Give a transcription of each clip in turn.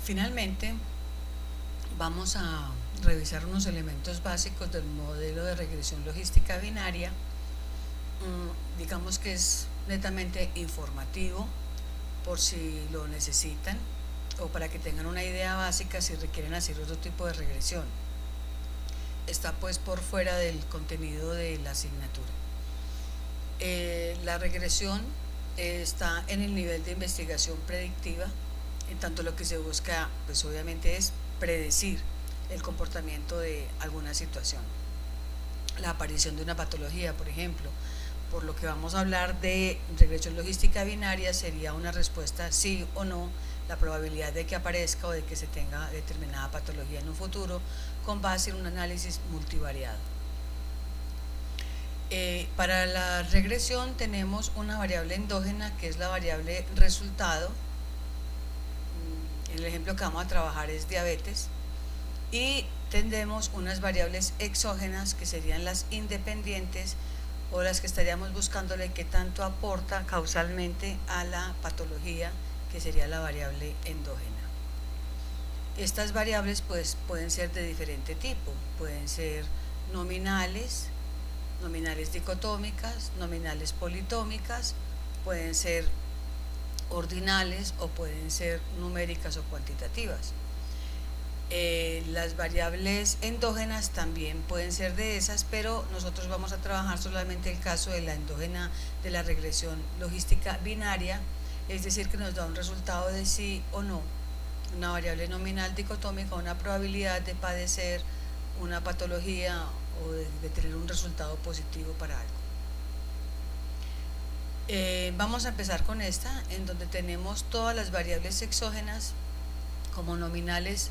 Finalmente, vamos a revisar unos elementos básicos del modelo de regresión logística binaria. Digamos que es netamente informativo por si lo necesitan o para que tengan una idea básica si requieren hacer otro tipo de regresión. Está pues por fuera del contenido de la asignatura. La regresión está en el nivel de investigación predictiva, en tanto lo que se busca pues obviamente es predecir el comportamiento de alguna situación, la aparición de una patología, por ejemplo. Por lo que vamos a hablar de regresión logística binaria, sería una respuesta sí o no, la probabilidad de que aparezca o de que se tenga determinada patología en un futuro con base en un análisis multivariado. Para la regresión tenemos una variable endógena que es la variable resultado. El ejemplo que vamos a trabajar es diabetes, y tendremos unas variables exógenas que serían las independientes o las que estaríamos buscándole qué tanto aporta causalmente a la patología, que sería la variable endógena. Estas variables pues pueden ser de diferente tipo, pueden ser nominales, nominales dicotómicas, nominales politómicas, pueden ser ordinales o pueden ser numéricas o cuantitativas. Las variables endógenas también pueden ser de esas, pero nosotros vamos a trabajar solamente el caso de la endógena de la regresión logística binaria, es decir, que nos da un resultado de sí o no, una variable nominal dicotómica, una probabilidad de padecer una patología o de tener un resultado positivo para algo. Vamos a empezar con esta, en donde tenemos todas las variables exógenas como nominales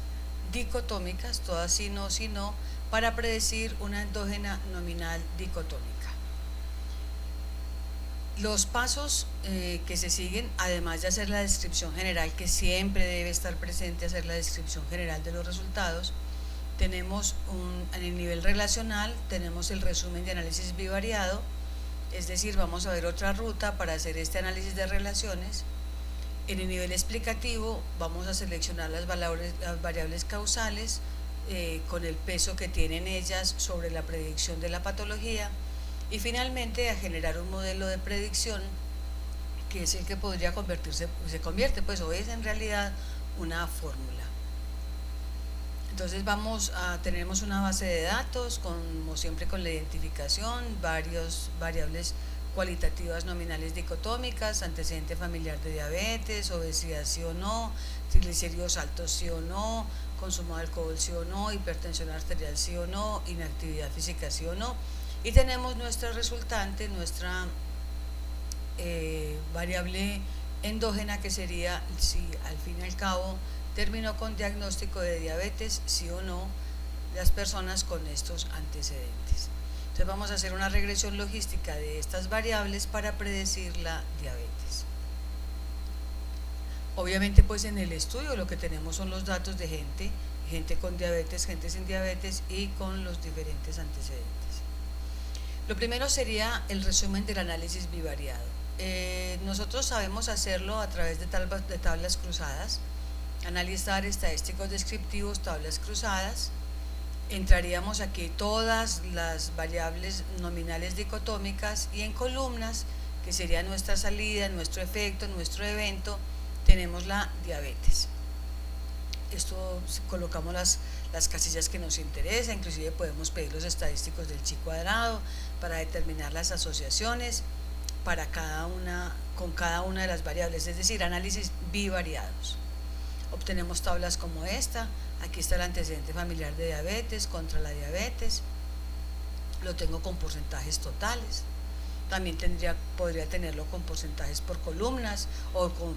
dicotómicas, todas sí no, para predecir una endógena nominal dicotómica. Los pasos que se siguen, además de hacer la descripción general, que siempre debe estar presente, hacer la descripción general de los resultados, tenemos en el nivel relacional, tenemos el resumen de análisis bivariado, es decir, vamos a ver otra ruta para hacer este análisis de relaciones. En el nivel explicativo vamos a seleccionar las variables causales con el peso que tienen ellas sobre la predicción de la patología, y finalmente a generar un modelo de predicción que es el que podría convertirse, se convierte pues o es en realidad una fórmula. Entonces tenemos una base de datos, como siempre con la identificación, varias variables cualitativas nominales dicotómicas, antecedente familiar de diabetes, obesidad sí o no, triglicéridos altos sí o no, consumo de alcohol sí o no, hipertensión arterial sí o no, inactividad física sí o no, y tenemos nuestra resultante, nuestra variable endógena, que sería si al fin y al cabo terminó con diagnóstico de diabetes sí o no las personas con estos antecedentes. Entonces vamos a hacer una regresión logística de estas variables para predecir la diabetes. Obviamente pues en el estudio lo que tenemos son los datos de gente con diabetes, gente sin diabetes y con los diferentes antecedentes. Lo primero sería el resumen del análisis bivariado. Nosotros sabemos hacerlo a través de tablas cruzadas, analizar estadísticos descriptivos, tablas cruzadas. Entraríamos aquí todas las variables nominales dicotómicas, y en columnas, que sería nuestra salida, nuestro efecto, nuestro evento, tenemos la diabetes. Esto colocamos las casillas que nos interesa, inclusive podemos pedir los estadísticos del chi cuadrado para determinar las asociaciones para con cada una de las variables, es decir, análisis bivariados. Obtenemos tablas como esta. Aquí está el antecedente familiar de diabetes contra la diabetes, lo tengo con porcentajes totales. También podría tenerlo con porcentajes por columnas o con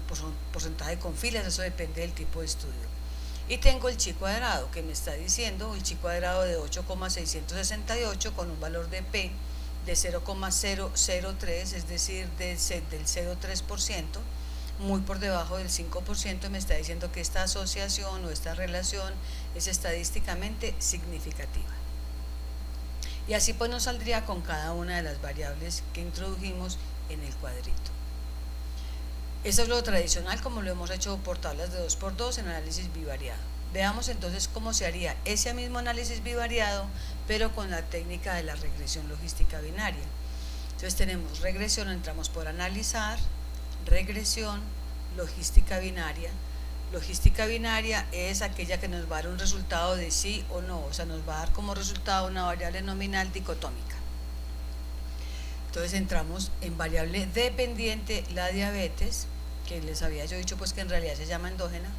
porcentaje con filas, eso depende del tipo de estudio. Y tengo el chi cuadrado, que me está diciendo el chi cuadrado de 8,668 con un valor de P de 0,003, es decir, del 0,3%, muy por debajo del 5%, me está diciendo que esta asociación o esta relación es estadísticamente significativa. Y así pues nos saldría con cada una de las variables que introdujimos en el cuadrito. Eso es lo tradicional, como lo hemos hecho por tablas de 2×2 en análisis bivariado. Veamos entonces cómo se haría ese mismo análisis bivariado, pero con la técnica de la regresión logística binaria. Entonces tenemos regresión, entramos por analizar, regresión, logística binaria. Logística binaria es aquella que nos va a dar un resultado de sí o no, o sea, nos va a dar como resultado una variable nominal dicotómica. Entonces entramos en variable dependiente, la diabetes, que les había yo dicho pues que en realidad se llama endógena,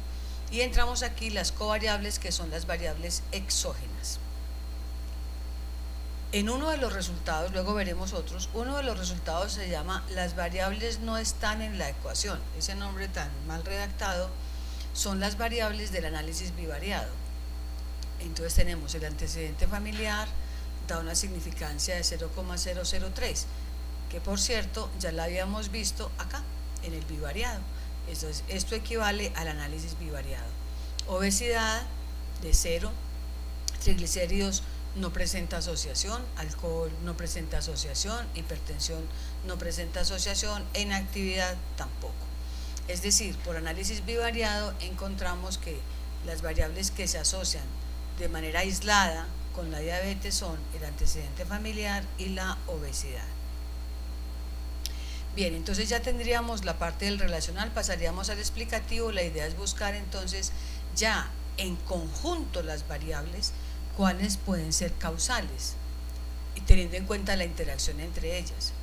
y entramos aquí las covariables, que son las variables exógenas. En uno de los resultados, luego veremos otros, uno de los resultados se llama las variables no están en la ecuación. Ese nombre tan mal redactado son las variables del análisis bivariado. Entonces tenemos el antecedente familiar, da una significancia de 0,003, que por cierto ya la habíamos visto acá en el bivariado. Entonces esto equivale al análisis bivariado. Obesidad de 0, triglicéridos no presenta asociación, alcohol no presenta asociación, hipertensión no presenta asociación, e inactividad tampoco. Es decir, por análisis bivariado encontramos que las variables que se asocian de manera aislada con la diabetes son el antecedente familiar y la obesidad. Bien, entonces ya tendríamos la parte del relacional, pasaríamos al explicativo. La idea es buscar entonces ya en conjunto las variables, cuáles pueden ser causales, y teniendo en cuenta la interacción entre ellas.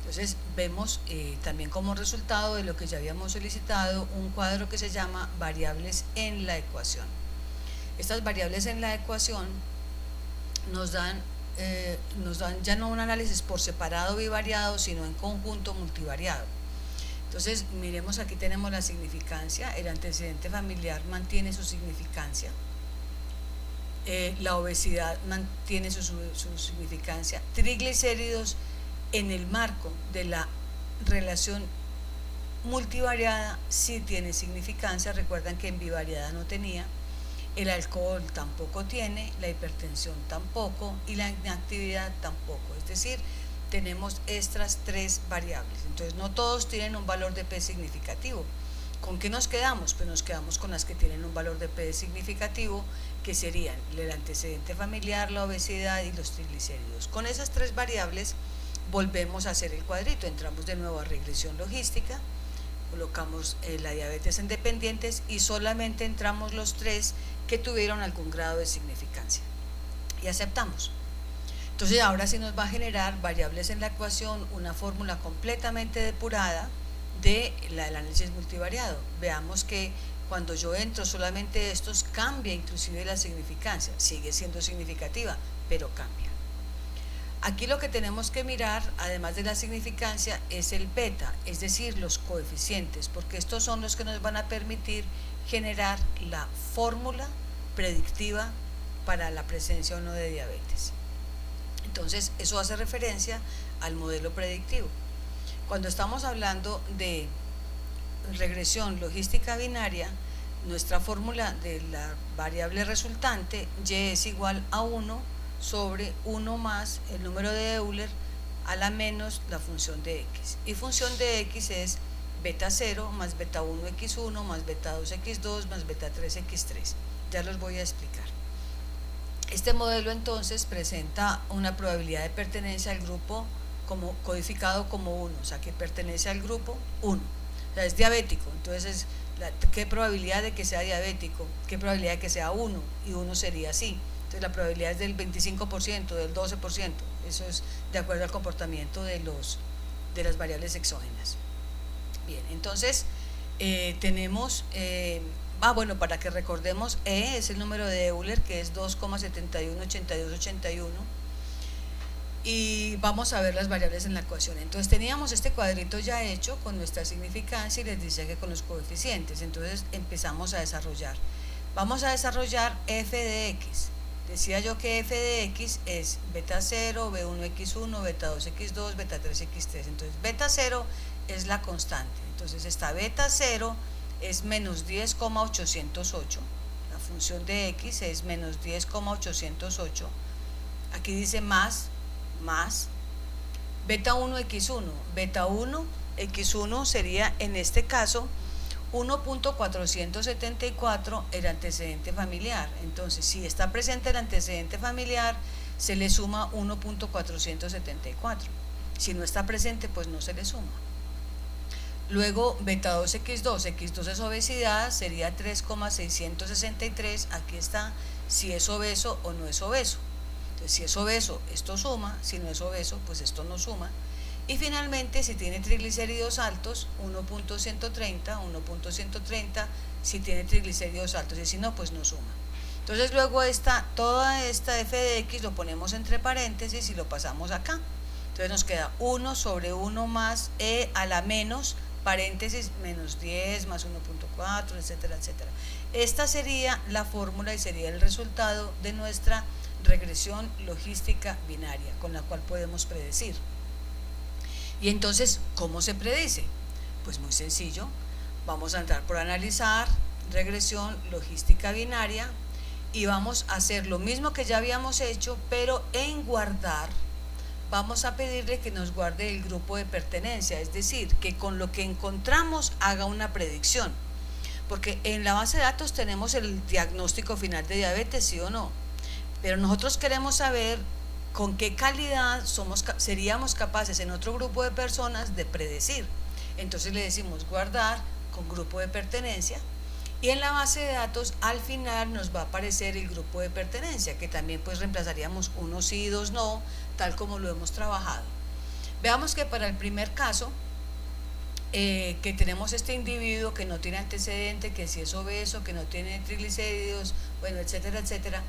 Entonces vemos también como resultado de lo que ya habíamos solicitado un cuadro que se llama variables en la ecuación. Estas variables en la ecuación nos dan ya no un análisis por separado bivariado, sino en conjunto multivariado. Entonces miremos, aquí tenemos la significancia, el antecedente familiar mantiene su significancia, la obesidad mantiene su significancia, triglicéridos en el marco de la relación multivariada sí tiene significancia. Recuerdan que en bivariada no tenía, el alcohol tampoco tiene, la hipertensión tampoco y la inactividad tampoco. Es decir, tenemos estas tres variables. Entonces no todos tienen un valor de P significativo. ¿Con qué nos quedamos? Pues nos quedamos con las que tienen un valor de P significativo, que serían el antecedente familiar, la obesidad y los triglicéridos. Con esas tres variables volvemos a hacer el cuadrito, entramos de nuevo a regresión logística, colocamos la diabetes en dependientes y solamente entramos los tres que tuvieron algún grado de significancia y aceptamos. Entonces ahora sí nos va a generar variables en la ecuación, una fórmula completamente depurada del análisis multivariado. Veamos que cuando yo entro solamente estos, cambia inclusive la significancia, sigue siendo significativa, pero cambia. Aquí lo que tenemos que mirar, además de la significancia, es el beta, es decir, los coeficientes, porque estos son los que nos van a permitir generar la fórmula predictiva para la presencia o no de diabetes. Entonces, eso hace referencia al modelo predictivo. Cuando estamos hablando de regresión logística binaria, nuestra fórmula de la variable resultante, y es igual a 1 sobre 1 más el número de Euler a la menos la función de x. Y función de x es beta 0 más beta 1 x1 más beta 2 x2 más beta 3 x3. Ya los voy a explicar. Este modelo entonces presenta una probabilidad de pertenencia al grupo como codificado como 1, o sea que pertenece al grupo 1, o sea es diabético. Entonces ¿qué probabilidad de que sea diabético? ¿Qué probabilidad de que sea 1? Y 1 sería así. Entonces la probabilidad es del 25%, del 12%, eso es de acuerdo al comportamiento de las variables exógenas. Bien, entonces tenemos, bueno, para que recordemos, E es el número de Euler, que es 2,718281, y vamos a ver las variables en la ecuación. Entonces teníamos este cuadrito ya hecho con nuestra significancia y les decía que con los coeficientes. Entonces empezamos a desarrollar. Vamos a desarrollar f de x. Decía yo que f de x es beta 0, b1x1, beta 2x2, beta 3x3. Entonces beta 0 es la constante. Entonces esta beta 0 es menos 10,808. La función de x es menos 10,808. Aquí dice más beta 1x1. Beta 1 X1 sería en este caso 1.474 el antecedente familiar. Entonces, si está presente el antecedente familiar, se le suma 1.474. Si no está presente, pues no se le suma. Luego, beta 2X2, X2 es obesidad, sería 3,663, aquí está, si es obeso o no es obeso. Entonces, si es obeso, esto suma, si no es obeso, pues esto no suma. Y finalmente, si tiene triglicéridos altos, 1.130, si tiene triglicéridos altos, y si no, pues no suma. Entonces, luego toda esta f de x lo ponemos entre paréntesis y lo pasamos acá. Entonces nos queda 1 sobre 1 más e a la menos, paréntesis, menos 10 más 1.4, etcétera, etcétera. Esta sería la fórmula y sería el resultado de nuestra regresión logística binaria, con la cual podemos predecir. Y entonces, ¿cómo se predice? Pues muy sencillo, vamos a entrar por analizar, regresión logística binaria, y vamos a hacer lo mismo que ya habíamos hecho, pero en guardar, vamos a pedirle que nos guarde el grupo de pertenencia, es decir, que con lo que encontramos haga una predicción, porque en la base de datos tenemos el diagnóstico final de diabetes, sí o no, pero nosotros queremos saber con qué calidad seríamos capaces en otro grupo de personas de predecir. Entonces le decimos guardar con grupo de pertenencia, y en la base de datos al final nos va a aparecer el grupo de pertenencia, que también pues reemplazaríamos unos sí y dos no, tal como lo hemos trabajado. Veamos que para el primer caso, que tenemos este individuo que no tiene antecedente, que si es obeso, que no tiene triglicéridos, bueno, etcétera, etcétera,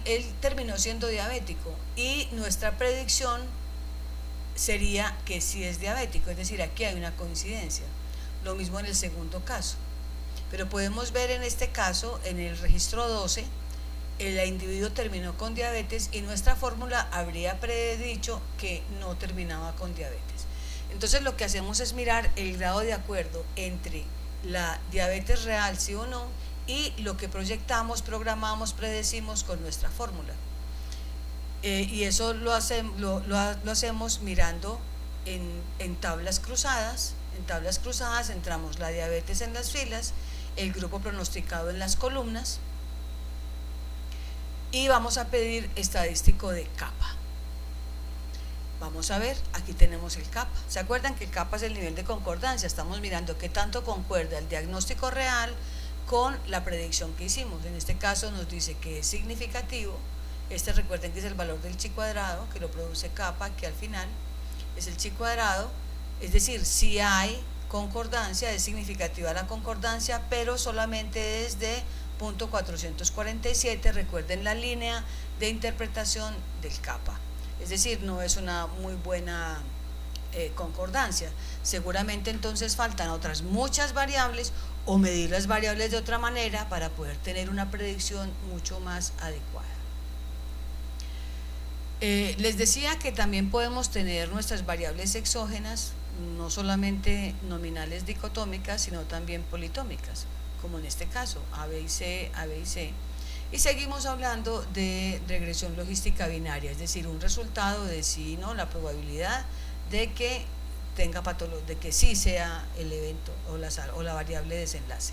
él terminó siendo diabético y nuestra predicción sería que sí es diabético, es decir, aquí hay una coincidencia. Lo mismo en el segundo caso. Pero podemos ver en este caso, en el registro 12, el individuo terminó con diabetes y nuestra fórmula habría predicho que no terminaba con diabetes. Entonces lo que hacemos es mirar el grado de acuerdo entre la diabetes real, sí o no, y lo que proyectamos, programamos, predecimos con nuestra fórmula. Y eso lo hacemos mirando en tablas cruzadas. En tablas cruzadas entramos la diabetes en las filas, el grupo pronosticado en las columnas, y vamos a pedir estadístico de kappa. Vamos a ver, aquí tenemos el kappa. ¿Se acuerdan que el kappa es el nivel de concordancia? Estamos mirando qué tanto concuerda el diagnóstico real con la predicción que hicimos. En este caso nos dice que es significativo. Recuerden que es el valor del chi cuadrado, que lo produce kappa, que al final es el chi cuadrado. Es decir, si hay concordancia, es significativa la concordancia, pero solamente desde 0.447, recuerden la línea de interpretación del kappa, es decir, no es una muy buena concordancia. Seguramente entonces faltan otras muchas variables o medir las variables de otra manera para poder tener una predicción mucho más adecuada. Les decía que también podemos tener nuestras variables exógenas, no solamente nominales dicotómicas, sino también politómicas, como en este caso, A, B y C, A, B y C. Y seguimos hablando de regresión logística binaria, es decir, un resultado de sí y no, la probabilidad de que tenga patología, de que sí sea el evento o la variable desenlace.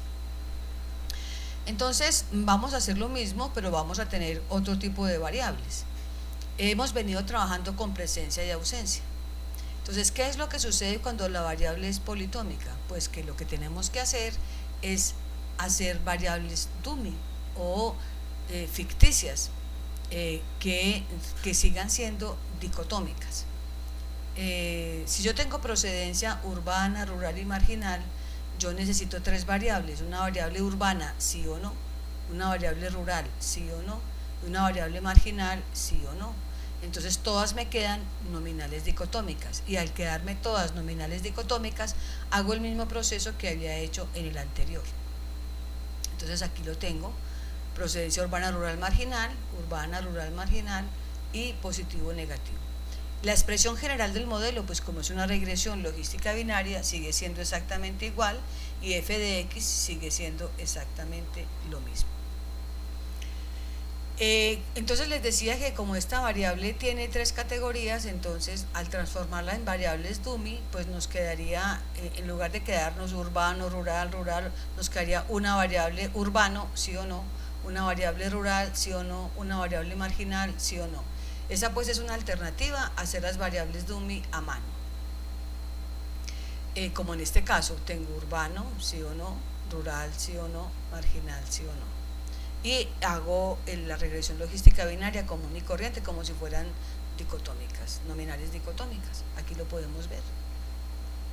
Entonces, vamos a hacer lo mismo, pero vamos a tener otro tipo de variables. Hemos venido trabajando con presencia y ausencia. Entonces, ¿qué es lo que sucede cuando la variable es politómica? Pues que lo que tenemos que hacer es hacer variables dummy o ficticias que sigan siendo dicotómicas. Si yo tengo procedencia urbana, rural y marginal, yo necesito tres variables: una variable urbana, sí o no, una variable rural, sí o no, y una variable marginal, sí o no. Entonces todas me quedan nominales dicotómicas, y al quedarme todas nominales dicotómicas hago el mismo proceso que había hecho en el anterior. Entonces aquí lo tengo: procedencia urbana, rural, marginal y positivo, negativo. La expresión general del modelo, pues como es una regresión logística binaria, sigue siendo exactamente igual, y f de x sigue siendo exactamente lo mismo. Entonces les decía que como esta variable tiene tres categorías, entonces al transformarla en variables dummy, pues nos quedaría, en lugar de quedarnos urbano, rural, rural, nos quedaría una variable urbano, sí o no, una variable rural, sí o no, una variable marginal, sí o no. Esa pues es una alternativa a hacer las variables dummy a mano. Como en este caso, tengo urbano, sí o no, rural, sí o no, marginal, sí o no. Y hago la regresión logística binaria común y corriente como si fueran dicotómicas, nominales dicotómicas. Aquí lo podemos ver.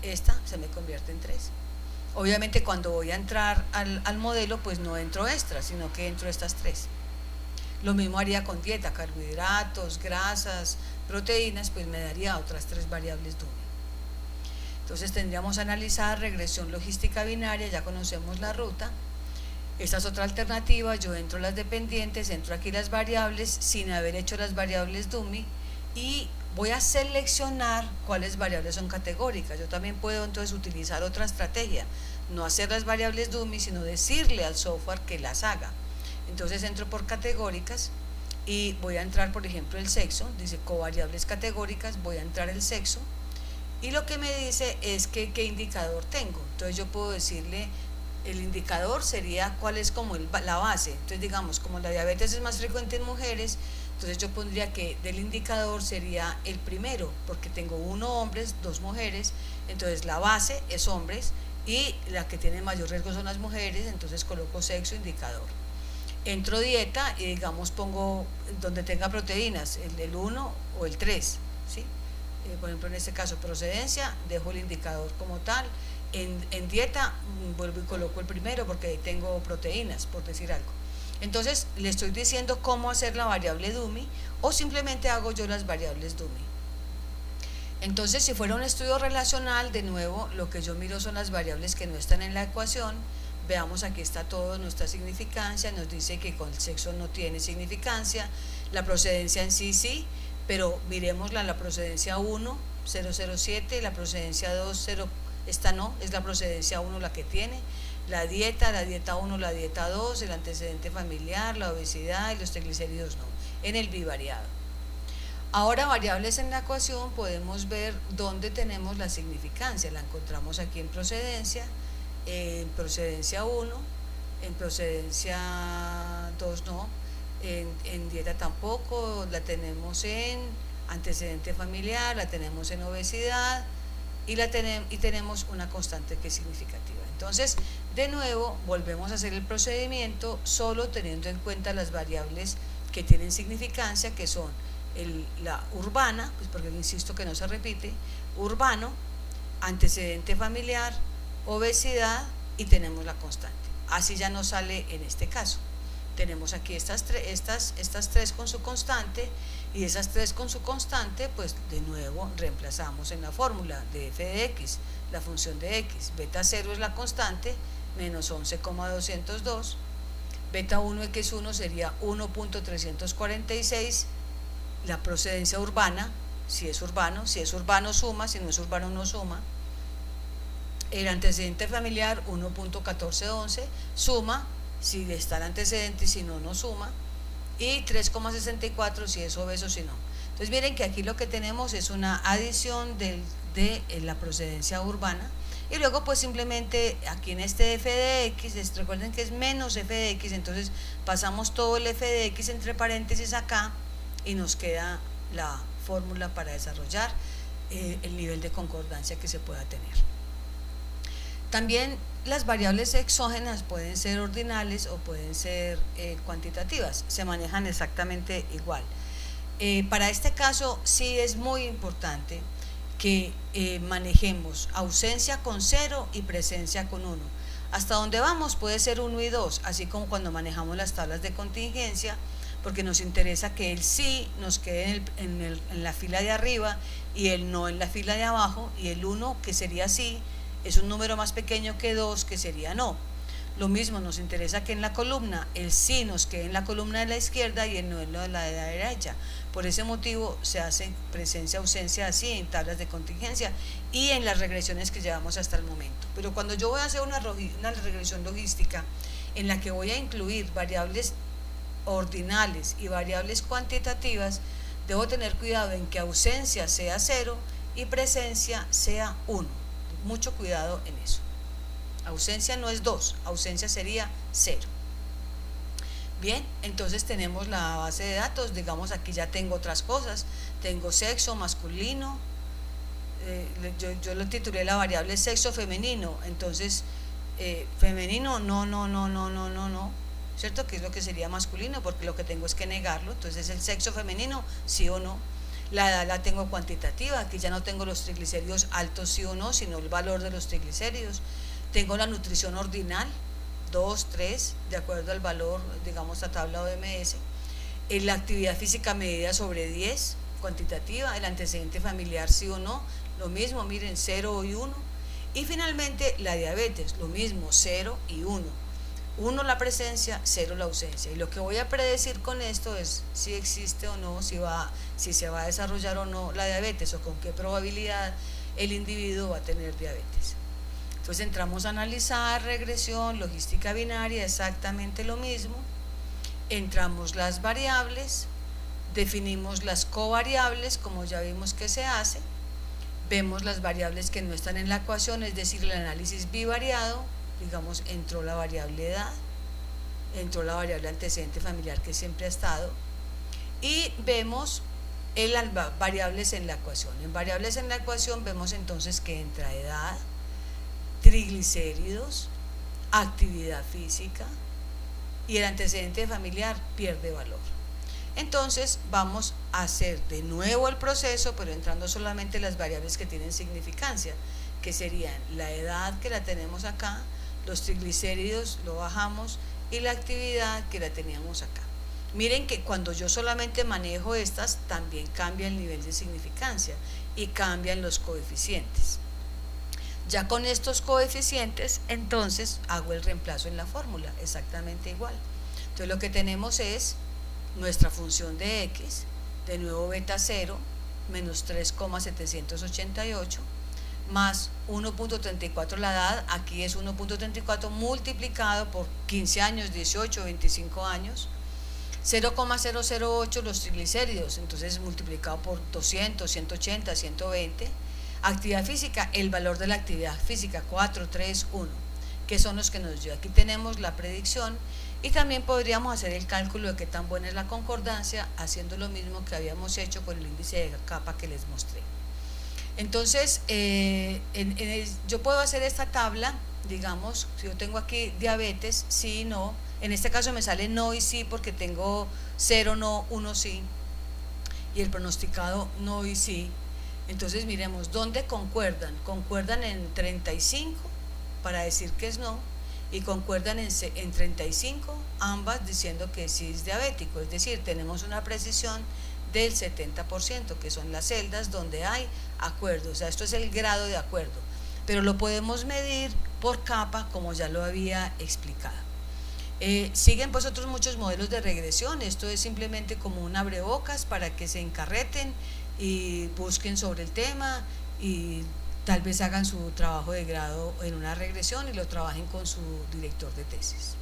Esta se me convierte en 3. Obviamente cuando voy a entrar al modelo, pues no entro extra, sino que entro estas 3. Lo mismo haría con dieta, carbohidratos, grasas, proteínas, pues me daría otras 3 variables dummy. Entonces tendríamos que analizar regresión logística binaria, ya conocemos la ruta. Esta es otra alternativa, yo entro las dependientes, entro aquí las variables sin haber hecho las variables dummy y voy a seleccionar cuáles variables son categóricas. Yo también puedo entonces utilizar otra estrategia, no hacer las variables dummy, sino decirle al software que las haga. Entonces entro por categóricas y voy a entrar, por ejemplo, el sexo, dice covariables categóricas, voy a entrar el sexo y lo que me dice es que qué indicador tengo. Entonces yo puedo decirle, el indicador sería cuál es como la base. Entonces digamos, como la diabetes es más frecuente en mujeres, entonces yo pondría que del indicador sería el primero, porque tengo 1 hombres, 2 mujeres, entonces la base es hombres y la que tiene mayor riesgo son las mujeres, entonces coloco sexo indicador. Entro dieta y digamos pongo donde tenga proteínas, el 1 o el 3, ¿sí? Por ejemplo en este caso procedencia, dejo el indicador como tal. En dieta vuelvo y coloco el primero porque tengo proteínas, por decir algo. Entonces le estoy diciendo cómo hacer la variable dummy o simplemente hago yo las variables dummy. Entonces si fuera un estudio relacional, de nuevo lo que yo miro son las variables que no están en la ecuación. Veamos, aquí está todo, nuestra significancia, nos dice que con el sexo no tiene significancia, la procedencia en sí sí, pero miremosla, la procedencia 1, 007, la procedencia 2, 0, esta no, es la procedencia 1 la que tiene, la dieta 1, la dieta 2, el antecedente familiar, la obesidad y los triglicéridos no, en el bivariado. Ahora variables en la ecuación podemos ver dónde tenemos la significancia, la encontramos aquí en procedencia 1, en procedencia 2 no, en dieta tampoco, la tenemos en antecedente familiar, la tenemos en obesidad y tenemos una constante que es significativa. Entonces, de nuevo, volvemos a hacer el procedimiento solo teniendo en cuenta las variables que tienen significancia, que son la urbana, pues porque insisto que no se repite, urbano, antecedente familiar, obesidad y tenemos la constante. Así ya no sale en este caso. Tenemos aquí estas 3 con su constante y esas 3 con su constante, pues de nuevo reemplazamos en la fórmula de f de x, la función de x. Beta 0 es la constante, menos 11,202. Beta 1 x1 sería 1.346. La procedencia urbana, si es urbano suma, si no es urbano no suma. El antecedente familiar 1.1411 suma si está el antecedente y si no, no suma, y 3,64 si es obeso, si no. Entonces miren que aquí lo que tenemos es una adición de la procedencia urbana y luego pues simplemente aquí en este f de x, recuerden que es menos f de x, entonces pasamos todo el f de x entre paréntesis acá y nos queda la fórmula para desarrollar el nivel de concordancia que se pueda tener. También las variables exógenas pueden ser ordinales o pueden ser cuantitativas, se manejan exactamente igual. Para este caso sí es muy importante que manejemos ausencia con 0 y presencia con 1. Hasta donde vamos puede ser 1 y 2, así como cuando manejamos las tablas de contingencia, porque nos interesa que el sí nos quede en la fila de arriba y el no en la fila de abajo, y el 1 que sería sí es un número más pequeño que 2 que sería no. Lo mismo nos interesa que en la columna el sí nos quede en la columna de la izquierda y el no en la de la derecha. Por ese motivo se hace presencia ausencia así en tablas de contingencia y en las regresiones que llevamos hasta el momento. Pero cuando yo voy a hacer una regresión logística en la que voy a incluir variables ordinales y variables cuantitativas, debo tener cuidado en que ausencia sea 0 y presencia sea 1. Mucho cuidado en eso. Ausencia no es 2, ausencia sería 0. Bien, entonces tenemos la base de datos, digamos aquí ya tengo otras cosas, tengo sexo masculino, yo lo titulé la variable sexo femenino, entonces femenino no, ¿cierto? Que es lo que sería masculino, porque lo que tengo es que negarlo, entonces el sexo femenino, sí o no. La edad la tengo cuantitativa, aquí ya no tengo los triglicéridos altos sí o no, sino el valor de los triglicéridos. Tengo la nutrición ordinal, 2, 3, de acuerdo al valor, digamos, la tabla OMS. La actividad física medida sobre 10, cuantitativa, el antecedente familiar sí o no, lo mismo, miren, 0 y 1. Y finalmente la diabetes, lo mismo, 0 y 1. 1 la presencia, 0 la ausencia. Y lo que voy a predecir con esto es si existe o no, si se va a desarrollar o no la diabetes, o con qué probabilidad el individuo va a tener diabetes. Entonces entramos a analizar regresión, logística binaria, exactamente lo mismo. Entramos las variables, definimos las covariables, como ya vimos que se hace. Vemos las variables que no están en la ecuación, es decir, el análisis bivariado. Digamos, entró la variable edad, entró la variable antecedente familiar que siempre ha estado, y vemos las variables en la ecuación. En variables en la ecuación vemos entonces que entra edad, triglicéridos, actividad física, y el antecedente familiar pierde valor. Entonces vamos a hacer de nuevo el proceso, pero entrando solamente las variables que tienen significancia, que serían la edad, que la tenemos acá, los triglicéridos lo bajamos, y la actividad, que la teníamos acá. Miren que cuando yo solamente manejo estas, también cambia el nivel de significancia y cambian los coeficientes. Ya con estos coeficientes, entonces hago el reemplazo en la fórmula, exactamente igual. Entonces lo que tenemos es nuestra función de x, de nuevo beta 0, menos 3,788, más 1.34 la edad, aquí es 1.34 multiplicado por 15 años, 18, 25 años, 0,008 los triglicéridos, entonces multiplicado por 200, 180, 120, actividad física, el valor de la actividad física, 4, 3, 1, que son los que nos dio. Aquí tenemos la predicción, y también podríamos hacer el cálculo de qué tan buena es la concordancia, haciendo lo mismo que habíamos hecho con el índice de capa que les mostré. Entonces, yo puedo hacer esta tabla, digamos, si yo tengo aquí diabetes, sí, no, en este caso me sale no y sí porque tengo 0 no, 1 sí, y el pronosticado no y sí. Entonces miremos, ¿dónde concuerdan? Concuerdan en 35 para decir que es no, y concuerdan en 35, ambas diciendo que sí es diabético, es decir, tenemos una precisión del 70%, que son las celdas donde hay acuerdo, o sea, esto es el grado de acuerdo, pero lo podemos medir por capa, como ya lo había explicado. Siguen pues otros muchos modelos de regresión, esto es simplemente como un abrebocas para que se encarreten y busquen sobre el tema, y tal vez hagan su trabajo de grado en una regresión y lo trabajen con su director de tesis.